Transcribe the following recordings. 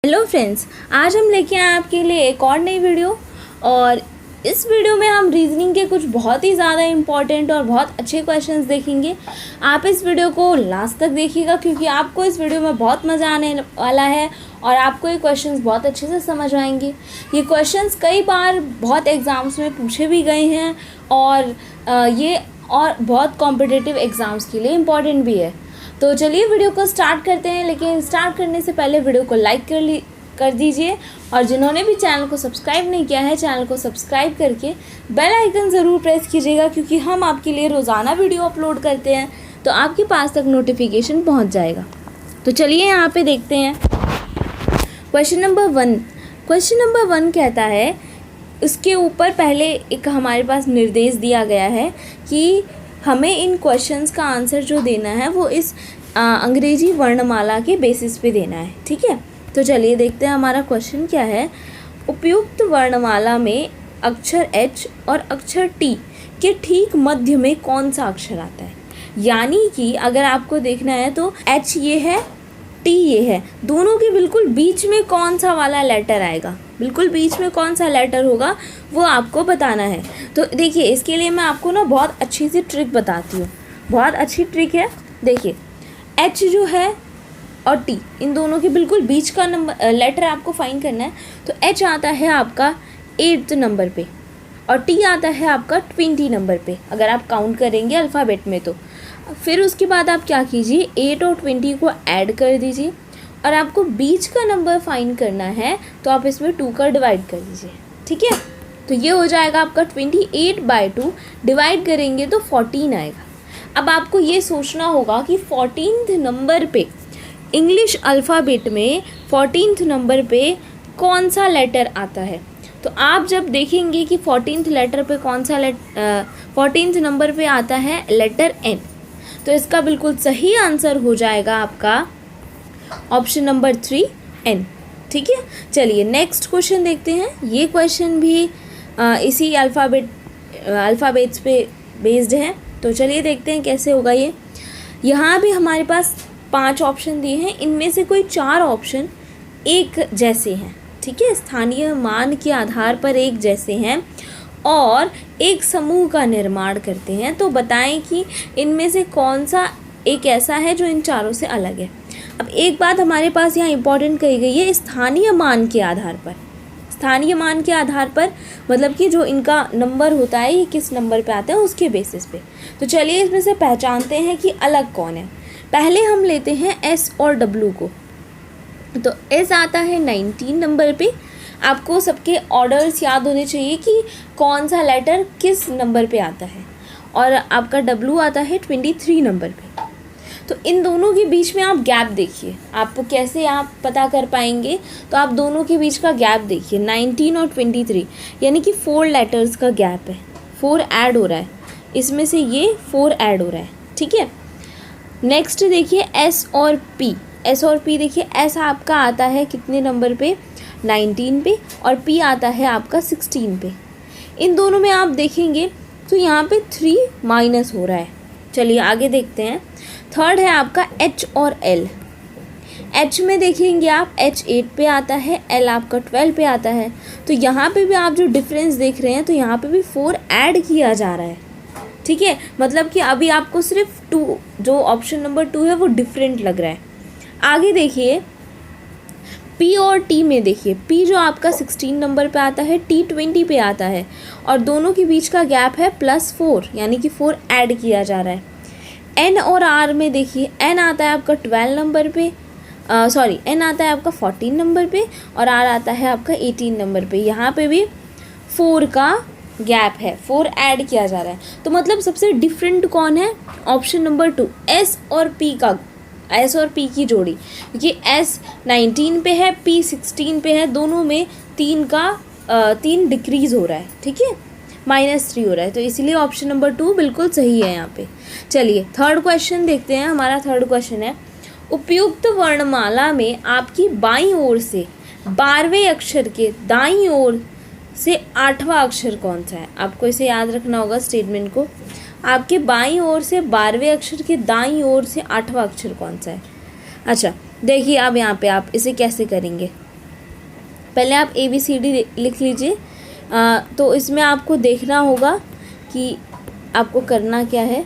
Hello friends, आज हम लेके आए आपके लिए एक और नई वीडियो। और इस वीडियो में हम रीजनिंग के कुछ बहुत ही ज़्यादा इम्पॉर्टेंट और बहुत अच्छे क्वेश्चंस देखेंगे। आप इस वीडियो को लास्ट तक देखिएगा क्योंकि आपको इस वीडियो में बहुत मज़ा आने वाला है और आपको ये क्वेश्चंस बहुत अच्छे से समझ आएंगे। ये क्वेश्चंस कई बार बहुत एग्ज़ाम्स में पूछे भी गए हैं और ये और बहुत कॉम्पिटिटिव एग्ज़ाम्स के लिए इम्पॉर्टेंट भी है। तो चलिए वीडियो को स्टार्ट करते हैं, लेकिन स्टार्ट करने से पहले वीडियो को लाइक कर दीजिए और जिन्होंने भी चैनल को सब्सक्राइब नहीं किया है चैनल को सब्सक्राइब करके बेल आइकन ज़रूर प्रेस कीजिएगा क्योंकि हम आपके लिए रोज़ाना वीडियो अपलोड करते हैं तो आपके पास तक नोटिफिकेशन पहुंच जाएगा। तो चलिए यहाँ पे देखते हैं क्वेश्चन नंबर 1 कहता है, उसके ऊपर पहले एक हमारे पास निर्देश दिया गया है कि हमें इन क्वेश्चंस का आंसर जो देना है वो इस अंग्रेजी वर्णमाला के बेसिस पे देना है। ठीक है, तो चलिए देखते हैं हमारा क्वेश्चन क्या है। उपयुक्त वर्णमाला में अक्षर H और अक्षर T के ठीक मध्य में कौन सा अक्षर आता है। यानी कि अगर आपको देखना है तो H ये है, T ये है, दोनों के बिल्कुल बीच में कौन सा वाला लेटर आएगा, बिल्कुल बीच में कौन सा लेटर होगा वो आपको बताना है। तो देखिए इसके लिए मैं आपको ना बहुत अच्छी सी ट्रिक बताती हूँ, बहुत अच्छी ट्रिक है। देखिए H जो है और T, इन दोनों के बिल्कुल बीच का नंबर लेटर आपको फाइंड करना है। तो H आता है आपका 8th नंबर पे और T आता है आपका 20 नंबर पे अगर आप काउंट करेंगे अल्फ़ाबेट में। तो फिर उसके बाद आप क्या कीजिए, 8 और 20 को ऐड कर दीजिए और आपको बीच का नंबर फाइंड करना है तो आप इसमें 2 का डिवाइड कर दीजिए। ठीक है, तो ये हो जाएगा आपका 28/2, डिवाइड करेंगे तो 14 आएगा। अब आपको ये सोचना होगा कि 14th नंबर पे इंग्लिश अल्फ़ाबेट में 14th नंबर पे कौन सा लेटर आता है। तो आप जब देखेंगे कि 14th लेटर पे कौन सा 14th नंबर पे आता है लेटर N, तो इसका बिल्कुल सही आंसर हो जाएगा आपका ऑप्शन नंबर 3 N। ठीक है, चलिए नेक्स्ट क्वेश्चन देखते हैं। ये क्वेश्चन भी इसी अल्फ़ाबेट्स पे बेस्ड है। तो चलिए देखते हैं कैसे होगा ये। यहाँ भी हमारे पास 5 ऑप्शन दिए हैं, इनमें से कोई 4 ऑप्शन एक जैसे हैं। ठीक है, स्थानीय मान के आधार पर एक जैसे हैं और एक समूह का निर्माण करते हैं। तो बताएं कि इनमें से कौन सा एक ऐसा है जो इन चारों से अलग है। अब एक बात हमारे पास यहाँ इंपॉर्टेंट कही गई है, स्थानीय मान के आधार पर। स्थानीय मान के आधार पर मतलब कि जो इनका नंबर होता है ये किस नंबर पे आता है उसके बेसिस पे। तो चलिए इसमें से पहचानते हैं कि अलग कौन है। पहले हम लेते हैं S और W को। तो S आता है 19 नंबर पे। आपको सबके ऑर्डर्स याद होने चाहिए कि कौन सा लेटर किस नंबर पे आता है। और आपका W आता है 23 नंबर पे। तो इन दोनों के बीच में आप गैप देखिए, आपको कैसे आप पता कर पाएंगे। तो आप दोनों के बीच का गैप देखिए, 19 और 23, यानी कि 4 लेटर्स का गैप है। 4 ऐड हो रहा है, इसमें से ये 4 ऐड हो रहा है। ठीक है, नेक्स्ट देखिए S और P देखिए, S आपका आता है कितने नंबर पे, 19 पे, और P आता है आपका 16 पे। इन दोनों में आप देखेंगे तो यहाँ पे 3 माइनस हो रहा है। चलिए आगे देखते हैं। थर्ड है आपका H और L। H में देखेंगे आप H 8 पे आता है, L आपका 12 पे आता है। तो यहाँ पे भी आप जो डिफरेंस देख रहे हैं तो यहाँ पे भी 4 ऐड किया जा रहा है। ठीक है, मतलब कि अभी आपको सिर्फ 2, जो ऑप्शन नंबर 2 है वो डिफरेंट लग रहा है। आगे देखिए P और T में देखिए, P जो आपका 16 नंबर पे आता है, T 20 पे आता है और दोनों के बीच का गैप है +4, यानी कि 4 ऐड किया जा रहा है। N और R में देखिए, N आता है आपका 12 नंबर पे, N आता है आपका 14 नंबर पे और R आता है आपका 18 नंबर पे। यहाँ पे भी 4 का गैप है, 4 ऐड किया जा रहा है। तो मतलब सबसे डिफरेंट कौन है, ऑप्शन नंबर 2, S और P की जोड़ी। क्योंकि S 19 पे है, P 16 पे है, दोनों में 3 डिक्रीज़ हो रहा है। ठीक है, -3 हो रहा है, तो इसलिए ऑप्शन नंबर 2 बिल्कुल सही है यहाँ पे। चलिए थर्ड क्वेश्चन देखते हैं। हमारा थर्ड क्वेश्चन है, उपयुक्त वर्णमाला में आपकी बाईं ओर से 12वें अक्षर के दाईं ओर से 8वां अक्षर कौन सा है। आपको इसे याद रखना होगा स्टेटमेंट को। आपके बाईं ओर से 12वें अक्षर के दाईं ओर से 8वां अक्षर कौन सा है। अच्छा देखिए अब यहाँ पे आप इसे कैसे करेंगे। पहले आप ABCD लिख लीजिए। तो इसमें आपको देखना होगा कि आपको करना क्या है।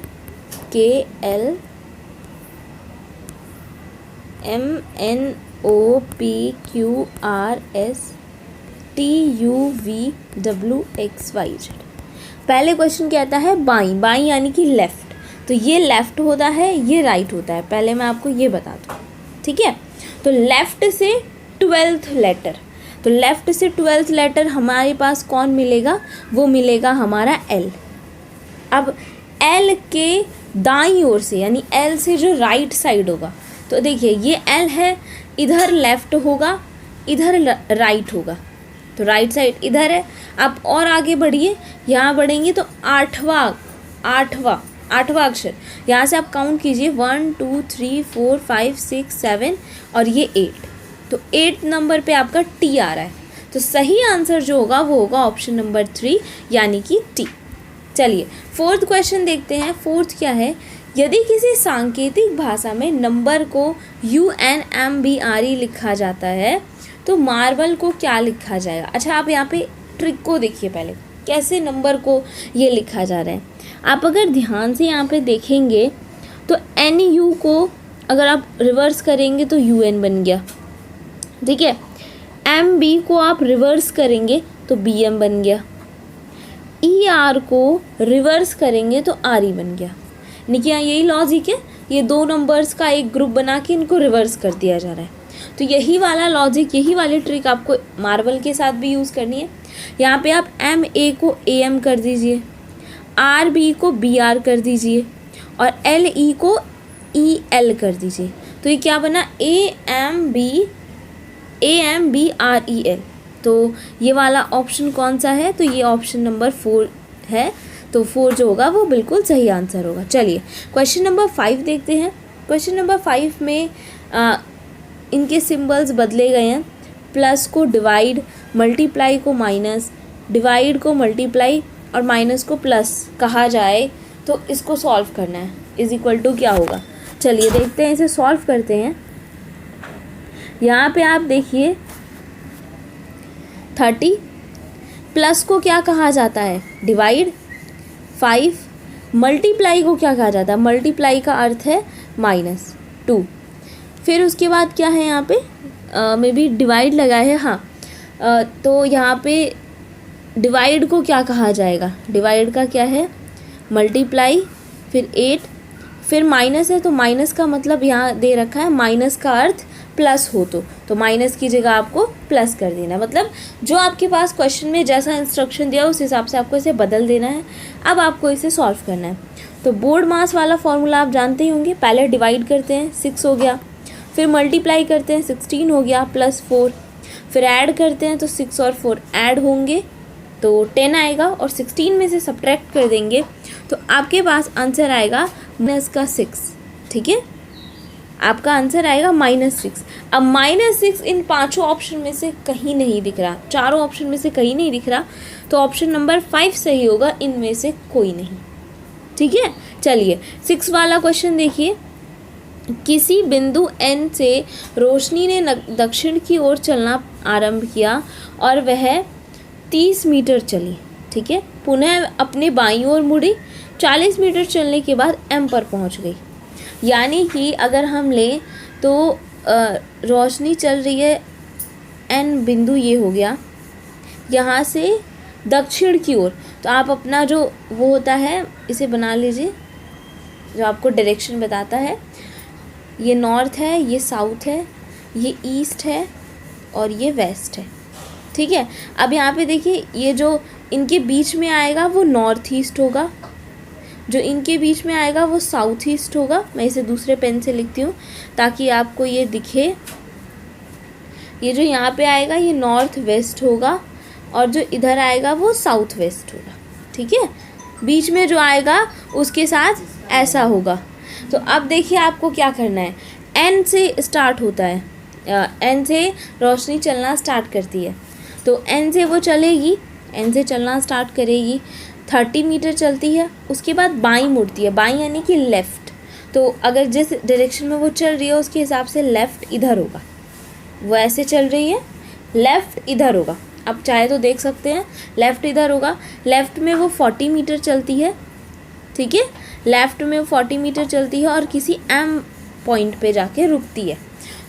KLMNOPQRSTUVWXYZ। पहले क्वेश्चन कहता है बाईं, बाईं यानी कि लेफ़्ट, तो ये लेफ़्ट होता है, ये राइट होता है। पहले मैं आपको ये बता दूँ, ठीक है। तो लेफ़्ट से 12th लेटर, तो लेफ़्ट से 12th लेटर हमारे पास कौन मिलेगा, वो मिलेगा हमारा L। अब L के दाईं ओर से यानी L से जो राइट साइड होगा, तो देखिए ये L है, इधर लेफ़्ट होगा, इधर राइट होगा, तो राइट साइड इधर है। आप और आगे बढ़िए, यहाँ बढ़ेंगे तो आठवां अक्षर, यहाँ से आप काउंट कीजिए 1 2 3 4 5 6 7 और ये 8, तो 8 नंबर पे आपका T आ रहा है। तो सही आंसर जो होगा वो होगा ऑप्शन नंबर 3 यानी कि T। चलिए 4th क्वेश्चन देखते हैं। 4th क्या है, यदि किसी सांकेतिक भाषा में नंबर को UNMBRE लिखा जाता है तो मार्बल को क्या लिखा जाएगा। अच्छा, आप यहाँ पे ट्रिक को देखिए, पहले कैसे नंबर को ये लिखा जा रहा है। आप अगर ध्यान से यहाँ पे देखेंगे तो NU को अगर आप रिवर्स करेंगे तो UN बन गया, ठीक है। MB को आप रिवर्स करेंगे तो BM बन गया, ER को रिवर्स करेंगे तो RE बन गया। यानी कि यही लॉजिक है, ये दो नंबर्स का एक ग्रुप बना के इनको रिवर्स कर दिया जा रहा है। तो यही वाला लॉजिक, यही वाली ट्रिक आपको मार्बल के साथ भी यूज़ करनी है। यहाँ पे आप MA को AM कर दीजिए, RB को BR कर दीजिए और LE को EL कर दीजिए। तो ये क्या बना, AMBREL। तो ये वाला ऑप्शन कौन सा है, तो ये ऑप्शन नंबर 4 है। तो 4 जो होगा वो बिल्कुल सही आंसर होगा। चलिए क्वेश्चन नंबर 5 देखते हैं। क्वेश्चन नंबर 5 में इनके सिंबल्स बदले गए हैं। प्लस को डिवाइड, मल्टीप्लाई को माइनस, डिवाइड को मल्टीप्लाई और माइनस को प्लस कहा जाए तो इसको सॉल्व करना है। इज इक्वल टू क्या होगा, चलिए देखते हैं, इसे सॉल्व करते हैं। यहाँ पे आप देखिए 30, प्लस को क्या कहा जाता है, डिवाइड। 5 मल्टीप्लाई को क्या कहा जाता है, मल्टीप्लाई का अर्थ है -2। फिर उसके बाद क्या है, यहाँ पे मे बी डिवाइड लगा है, हाँ। तो यहाँ पे डिवाइड को क्या कहा जाएगा, डिवाइड का क्या है, मल्टीप्लाई, फिर 8, फिर माइनस है तो माइनस का मतलब यहाँ दे रखा है, माइनस का अर्थ प्लस हो तो माइनस की जगह आपको प्लस कर देना है। मतलब जो आपके पास क्वेश्चन में जैसा इंस्ट्रक्शन दिया उस हिसाब से आपको इसे बदल देना है। अब आपको इसे सॉल्व करना है। तो बोर्ड मास वाला फॉर्मूला आप जानते ही होंगे। पहले डिवाइड करते हैं, 6 हो गया, फिर मल्टीप्लाई करते हैं, 16 हो गया, +4, फिर ऐड करते हैं तो 6 और 4 ऐड होंगे तो 10 आएगा और 16 में से सब्ट्रैक्ट कर देंगे तो आपके पास आंसर आएगा -6, ठीक है। आपका आंसर आएगा -6। अब -6 इन पांचों ऑप्शन में से कहीं नहीं दिख रहा, चारों ऑप्शन में से कहीं नहीं दिख रहा, तो ऑप्शन नंबर 5 सही होगा, इनमें से कोई नहीं, ठीक है। चलिए 6 वाला क्वेश्चन देखिए। किसी बिंदु N से रोशनी ने दक्षिण की ओर चलना आरंभ किया और वह 30 मीटर चली, ठीक है। पुनः अपने बाईं ओर मुड़ी, 40 मीटर चलने के बाद M पर पहुंच गई। यानी कि अगर हम लें तो रोशनी चल रही है, N बिंदु ये हो गया, यहाँ से दक्षिण की ओर। तो आप अपना जो वो होता है इसे बना लीजिए, जो आपको डायरेक्शन बताता है। ये नॉर्थ है, ये साउथ है, ये ईस्ट है और ये वेस्ट है, ठीक है। अब यहाँ पे देखिए, ये जो इनके बीच में आएगा वो नॉर्थ ईस्ट होगा, जो इनके बीच में आएगा वो साउथ ईस्ट होगा। मैं इसे दूसरे पेन से लिखती हूँ ताकि आपको ये दिखे। ये जो यहाँ पे आएगा ये नॉर्थ वेस्ट होगा और जो इधर आएगा वो साउथ वेस्ट होगा, ठीक है। बीच में जो आएगा उसके साथ ऐसा होगा। तो अब देखिए आपको क्या करना है, N से स्टार्ट होता है, N से रोशनी चलना स्टार्ट करती है। तो N से वो चलेगी, N से चलना स्टार्ट करेगी, 30 मीटर चलती है, उसके बाद बाईं मुड़ती है, बाईं यानी कि लेफ़्ट। तो अगर जिस डायरेक्शन में वो चल रही है उसके हिसाब से लेफ़्ट इधर होगा, वो ऐसे चल रही है, लेफ़्ट इधर होगा, आप चाहे तो देख सकते हैं, लेफ़्ट इधर होगा, लेफ़्ट में वो 40 मीटर चलती है, ठीक है, लेफ़्ट में 40 मीटर चलती है और किसी एम पॉइंट पे जाके रुकती है।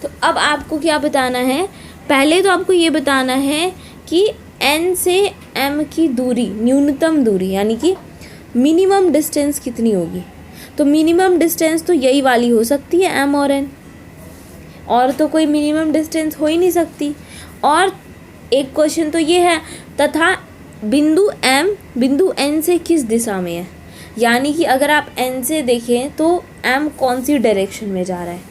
तो अब आपको क्या बताना है, पहले तो आपको ये बताना है कि एन से एम की दूरी, न्यूनतम दूरी यानी कि मिनिमम डिस्टेंस कितनी होगी। तो मिनिमम डिस्टेंस तो यही वाली हो सकती है, एम और एन, और तो कोई मिनिमम डिस्टेंस हो ही नहीं सकती। और एक क्वेश्चन तो ये है, तथा बिंदु एम बिंदु एन से किस दिशा में है, यानी कि अगर आप एन से देखें तो एम कौन सी डायरेक्शन में जा रहा है।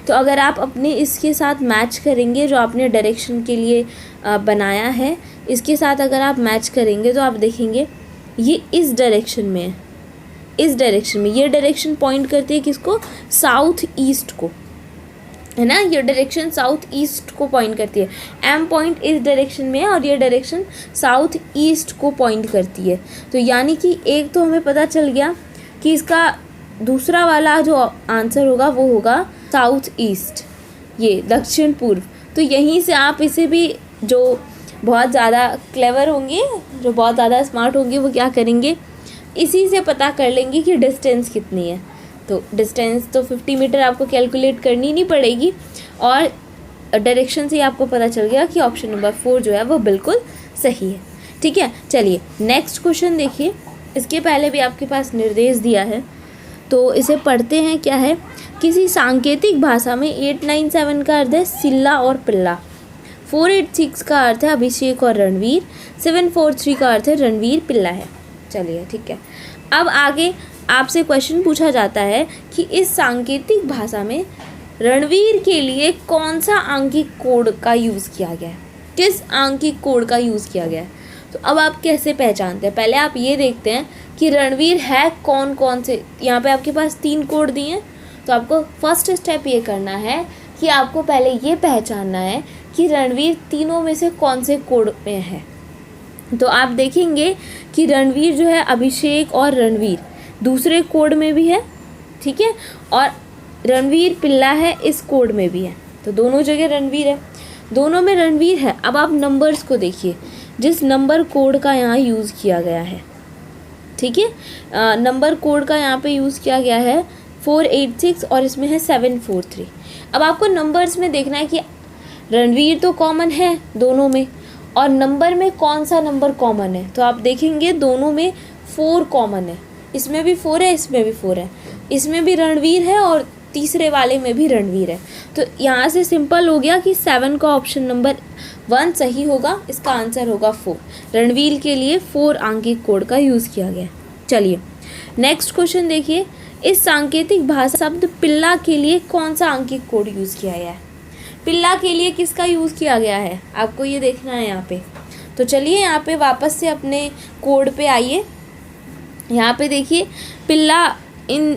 तो अगर आप अपने इसके साथ मैच करेंगे, जो आपने डायरेक्शन के लिए बनाया है, इसके साथ अगर आप मैच करेंगे तो आप देखेंगे ये इस डायरेक्शन में है, इस डायरेक्शन में ये डायरेक्शन पॉइंट करती है किसको, साउथ ईस्ट को, है ना, ये डायरेक्शन साउथ ईस्ट को पॉइंट करती है। एम पॉइंट इस डायरेक्शन में है और ये डायरेक्शन साउथ ईस्ट को पॉइंट करती है। तो यानी कि एक तो हमें पता चल गया कि इसका दूसरा वाला जो आंसर होगा वो होगा साउथ ईस्ट, ये दक्षिण पूर्व। तो यहीं से आप इसे भी, जो बहुत ज़्यादा क्लेवर होंगे, जो बहुत ज़्यादा स्मार्ट होंगे, वो क्या करेंगे, इसी से पता कर लेंगे कि डिस्टेंस कितनी है। तो डिस्टेंस तो 50 मीटर आपको कैलकुलेट करनी नहीं पड़ेगी और डायरेक्शन से ही आपको पता चल गया कि ऑप्शन नंबर 4 जो है वो बिल्कुल सही है। ठीक है, चलिए नेक्स्ट क्वेश्चन देखिए। इसके पहले भी आपके पास निर्देश दिया है तो इसे पढ़ते हैं। क्या है, किसी सांकेतिक भाषा में 897 का अर्थ है सिल्ला और पिल्ला, 486 का अर्थ है अभिषेक और रणवीर, 743 का अर्थ है रणवीर पिल्ला है। चलिए ठीक है, अब आगे आपसे क्वेश्चन पूछा जाता है कि इस सांकेतिक भाषा में रणवीर के लिए कौन सा आंकिक कोड का यूज़ किया गया है, किस आंकिक कोड का यूज़ किया गया है। तो अब आप कैसे पहचानते हैं, पहले आप ये देखते हैं कि रणवीर है कौन कौन से। यहाँ पे आपके पास 3 कोड दिए हैं, तो आपको फर्स्ट स्टेप ये करना है कि आपको पहले ये पहचानना है कि रणवीर तीनों में से कौन से कोड में है। तो आप देखेंगे कि रणवीर जो है अभिषेक और रणवीर दूसरे कोड में भी है, ठीक है, और रणवीर पिल्ला है इस कोड में भी है। तो दोनों जगह रणवीर है, दोनों में रणवीर है। अब आप नंबर्स को देखिए, जिस नंबर कोड का यहाँ यूज़ किया गया है, ठीक है, नंबर कोड का यहाँ पे यूज़ किया गया है 486 और इसमें है 743। अब आपको नंबर्स में देखना है कि रणवीर तो कॉमन है दोनों में, और नंबर में कौन सा नंबर कॉमन है। तो आप देखेंगे दोनों में 4 कॉमन है, इसमें भी 4 है, इसमें भी 4 है, इसमें भी रणवीर है और तीसरे वाले में भी रणवीर है। तो यहाँ से सिंपल हो गया कि 7 का ऑप्शन नंबर 1 सही होगा, इसका आंसर होगा 4। रणवीर के लिए 4 आंकिक कोड का यूज़ किया गया। चलिए नेक्स्ट क्वेश्चन देखिए, इस सांकेतिक भाषा शब्द पिल्ला के लिए कौन सा आंकिक कोड यूज़ किया गया है। पिल्ला के लिए किसका यूज़ किया गया है, आपको ये देखना है यहाँ पे। तो चलिए यहाँ पे वापस से अपने कोड पे आइए। यहाँ पे देखिए पिल्ला इन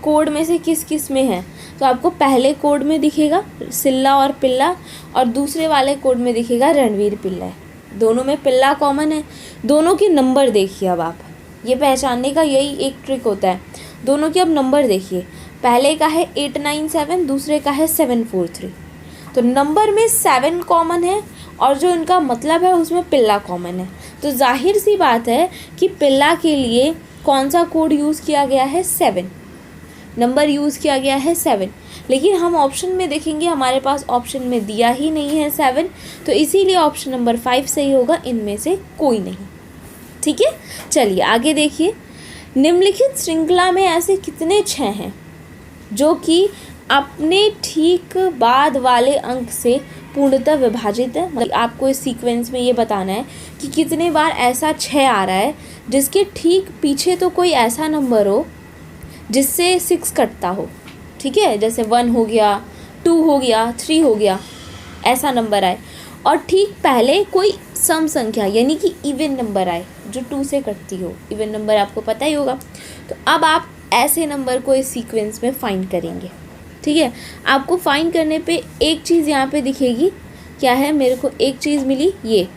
कोड में से किस किस में है। तो आपको पहले कोड में दिखेगा सिल्ला और पिल्ला, और दूसरे वाले कोड में दिखेगा रणवीर पिल्ला है। दोनों में पिल्ला कॉमन है। दोनों के नंबर देखिए, अब आप ये पहचानने का यही एक ट्रिक होता है। दोनों के अब नंबर देखिए, पहले का है 897, दूसरे का है 743। तो नंबर में 7 कॉमन है और जो इनका मतलब है उसमें पिल्ला कॉमन है। तो जाहिर सी बात है कि पिल्ला के लिए कौन सा कोड यूज़ किया गया है, 7 नंबर यूज़ किया गया है 7। लेकिन हम ऑप्शन में देखेंगे, हमारे पास ऑप्शन में दिया ही नहीं है 7, तो इसीलिए ऑप्शन नंबर 5 सही होगा, इनमें से कोई नहीं। ठीक है, चलिए आगे देखिए। निम्नलिखित श्रृंखला में ऐसे कितने 6 हैं जो कि अपने ठीक बाद वाले अंक से पूर्णतः विभाजित है। मतलब आपको इस सीक्वेंस में ये बताना है कि कितने बार ऐसा 6 आ रहा है जिसके ठीक पीछे तो कोई ऐसा नंबर हो जिससे 6 कटता हो। ठीक है, जैसे 1 हो गया, 2 हो गया, 3 हो गया, ऐसा नंबर आए, और ठीक पहले कोई सम संख्या यानी कि इवन नंबर आए जो 2 से कटती हो। इवन नंबर आपको पता ही होगा। तो अब आप ऐसे नंबर को इस सीक्वेंस में फाइंड करेंगे। ठीक है, आपको फाइंड करने पे एक चीज़ यहाँ पे दिखेगी, क्या है, मेरे को एक चीज़ मिली ये।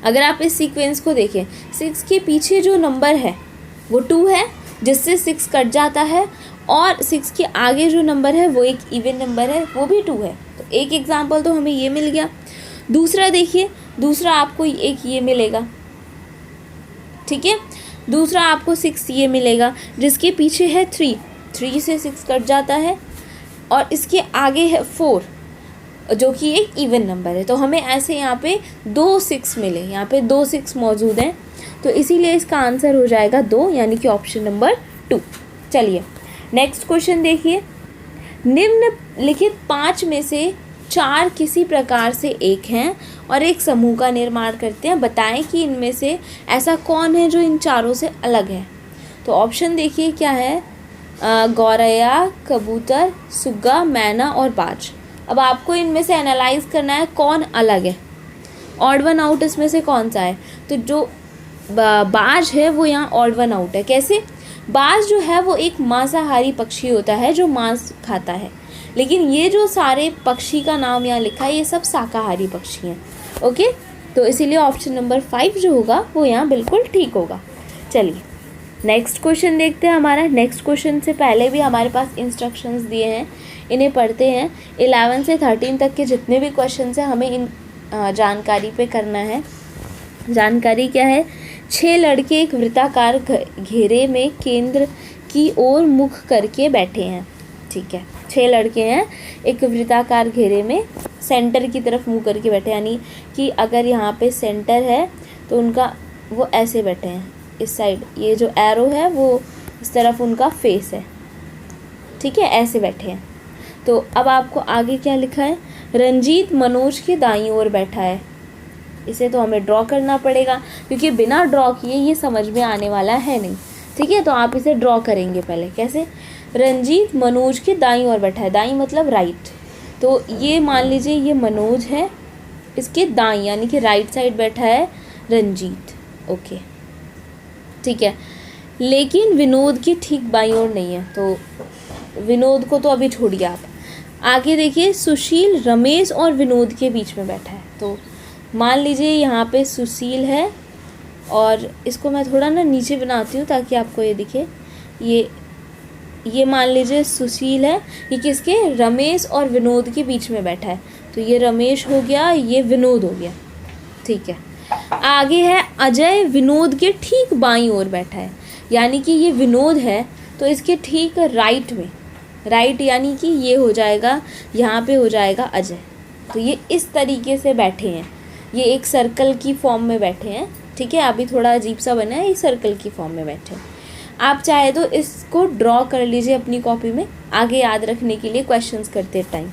अगर आप इस सीक्वेंस को देखें, 6 के पीछे जो नंबर है वो 2 है जिससे 6 कट जाता है, और 6 के आगे जो नंबर है वो एक इवन नंबर है, वो भी 2 है। तो एक एग्जाम्पल तो हमें ये मिल गया। दूसरा देखिए, दूसरा आपको एक ये मिलेगा, ठीक है। दूसरा आपको 6 ये मिलेगा, जिसके पीछे है 3 से 6 कट जाता है, और इसके आगे है 4 जो कि एक इवन नंबर है। तो हमें ऐसे यहाँ पे 2 6 मिले, यहाँ पे 2 6 मौजूद हैं, तो इसीलिए इसका आंसर हो जाएगा 2, यानी कि ऑप्शन नंबर 2। चलिए नेक्स्ट क्वेश्चन देखिए। निम्नलिखित 5 में से 4 किसी प्रकार से एक हैं और एक समूह का निर्माण करते हैं, बताएं कि इनमें से ऐसा कौन है जो इन चारों से अलग है। तो ऑप्शन देखिए क्या है, गौरैया, कबूतर, सुग्गा, मैना और बाज। अब आपको इनमें से एनालाइज करना है कौन अलग है, ऑड वन आउट इसमें से कौन सा है। तो जो बाज है वो यहाँ ऑड वन आउट है। कैसे? बाज जो है वो एक मांसाहारी पक्षी होता है जो मांस खाता है, लेकिन ये जो सारे पक्षी का नाम यहाँ लिखा है ये सब शाकाहारी पक्षी हैं। ओके, तो इसीलिए ऑप्शन नंबर 5 जो होगा वो यहाँ बिल्कुल ठीक होगा। चलिए नेक्स्ट क्वेश्चन देखते हैं। हमारा नेक्स्ट क्वेश्चन से पहले भी हमारे पास इंस्ट्रक्शंस दिए हैं, इन्हें पढ़ते हैं। 11 से 13 तक के जितने भी क्वेश्चन हैं हमें इन जानकारी पे करना है। जानकारी क्या है, 6 लड़के एक वृत्ताकार घेरे में केंद्र की ओर मुख करके बैठे हैं। ठीक है, 6 लड़के हैं एक वृत्ताकार घेरे में सेंटर की तरफ मुँह करके बैठे, यानी कि अगर यहाँ पे सेंटर है तो उनका वो ऐसे बैठे हैं, इस साइड ये जो एरो है वो इस तरफ उनका फेस है। ठीक है, ऐसे बैठे हैं। तो अब आपको आगे क्या लिखा है, रंजीत मनोज के दाईं ओर बैठा है। इसे तो हमें ड्रॉ करना पड़ेगा क्योंकि बिना ड्रॉ किए ये समझ में आने वाला है नहीं। ठीक है, तो आप इसे ड्रॉ करेंगे पहले। कैसे? रंजीत मनोज के दाईं ओर बैठा है, दाईं मतलब राइट। तो ये मान लीजिए ये मनोज है, इसके दाईं यानी कि राइट साइड बैठा है रंजीत। ओके ठीक है, लेकिन विनोद की ठीक बाईं ओर नहीं है, तो विनोद को तो अभी छोड़िए आप। आगे देखिए, सुशील रमेश और विनोद के बीच में बैठा है। तो मान लीजिए यहाँ पे सुशील है और इसको मैं थोड़ा ना नीचे बनाती हूँ ताकि आपको ये दिखे। ये मान लीजिए सुशील है, ये किसके, रमेश और विनोद के बीच में बैठा है। तो ये रमेश हो गया, ये विनोद हो गया। ठीक है, आगे है अजय विनोद के ठीक बाईं ओर बैठा है, यानी कि ये विनोद है तो इसके ठीक राइट में, राइट यानी कि ये हो जाएगा, यहाँ पे हो जाएगा अजय। तो ये इस तरीके से बैठे हैं, ये एक सर्कल की फॉर्म में बैठे हैं। ठीक है, अभी थोड़ा अजीब सा बना है, ये सर्कल की फॉर्म में बैठे हैं। आप चाहे तो इसको ड्रॉ कर लीजिए अपनी कॉपी में, आगे याद रखने के लिए क्वेश्चंस करते टाइम।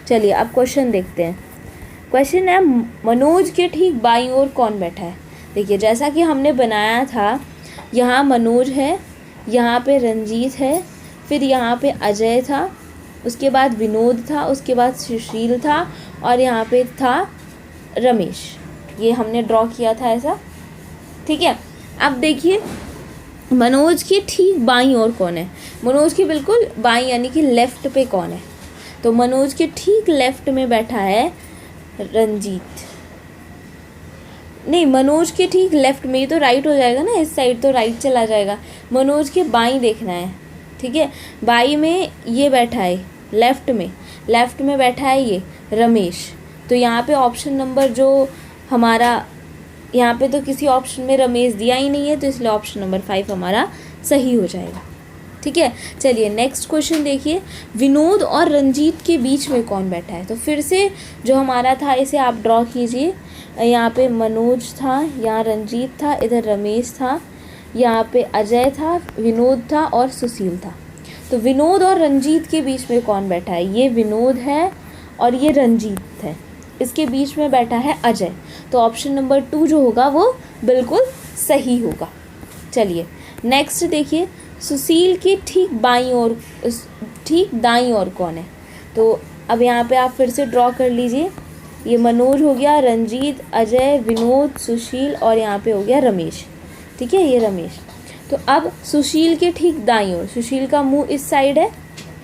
चलिए अब क्वेश्चन देखते हैं। क्वेश्चन है, मनोज के ठीक बाईं ओर कौन बैठा है। देखिए जैसा कि हमने बनाया था, यहाँ मनोज है, यहाँ पे रंजीत है, फिर यहाँ पे अजय था, उसके बाद विनोद था, उसके बाद सुशील था और यहाँ पे था रमेश। ये हमने ड्रॉ किया था ऐसा। ठीक है, अब देखिए मनोज के ठीक बाईं ओर कौन है। मनोज के बिल्कुल बाईं यानी कि लेफ़्ट पे कौन है। तो मनोज के ठीक लेफ़्ट में बैठा है रंजीत। नहीं, मनोज के ठीक लेफ़्ट में, ये तो राइट हो जाएगा ना, इस साइड तो राइट चला जाएगा। मनोज के बाईं देखना है। ठीक है, बाईं में ये बैठा है, लेफ़्ट में बैठा है ये रमेश। तो यहाँ पे ऑप्शन नंबर जो हमारा, यहाँ पे तो किसी ऑप्शन में रमेश दिया ही नहीं है, तो इसलिए ऑप्शन नंबर 5 हमारा सही हो जाएगा। ठीक है, चलिए नेक्स्ट क्वेश्चन देखिए। विनोद और रंजीत के बीच में कौन बैठा है। तो फिर से जो हमारा था इसे आप ड्रॉ कीजिए। यहाँ पे मनोज था, यहाँ रंजीत था, इधर रमेश था, यहाँ पे अजय था, विनोद था और सुशील था। तो विनोद और रंजीत के बीच में कौन बैठा है। ये विनोद है और ये रंजीत है, इसके बीच में बैठा है अजय। तो ऑप्शन नंबर 2 जो होगा वो बिल्कुल सही होगा। चलिए नेक्स्ट देखिए, सुशील की ठीक बाईं ओर, ठीक दाईं ओर कौन है। तो अब यहाँ पे आप फिर से ड्रॉ कर लीजिए। ये मनोज हो गया, रंजीत, अजय, विनोद, सुशील और यहाँ पे हो गया रमेश। ठीक है, ये रमेश। तो अब सुशील के ठीक दाईं ओर, सुशील का मुंह इस साइड है,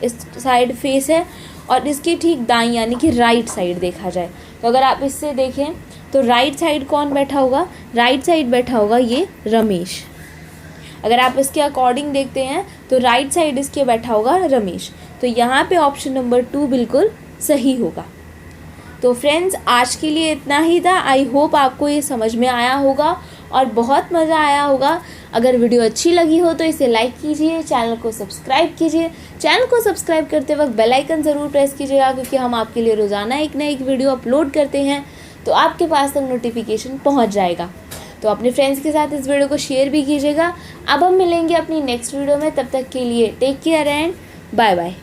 इस साइड फेस है, और इसके ठीक दाईं यानी कि राइट साइड देखा जाए तो अगर आप इससे देखें तो राइट साइड कौन बैठा होगा। राइट साइड बैठा होगा ये रमेश। अगर आप इसके अकॉर्डिंग देखते हैं तो राइट साइड इसके बैठा होगा रमेश। तो यहाँ पे ऑप्शन नंबर 2 बिल्कुल सही होगा। तो फ्रेंड्स आज के लिए इतना ही था। आई होप आपको ये समझ में आया होगा और बहुत मज़ा आया होगा। अगर वीडियो अच्छी लगी हो तो इसे लाइक कीजिए, चैनल को सब्सक्राइब कीजिए। चैनल को सब्सक्राइब करते वक्त बेल आइकन ज़रूर प्रेस कीजिएगा, क्योंकि हम आपके लिए रोज़ाना एक ना एक वीडियो अपलोड करते हैं, तो आपके पास तक नोटिफिकेशन पहुंच जाएगा। तो अपने फ्रेंड्स के साथ इस वीडियो को शेयर भी कीजिएगा। अब हम मिलेंगे अपनी नेक्स्ट वीडियो में, तब तक के लिए take care and bye bye.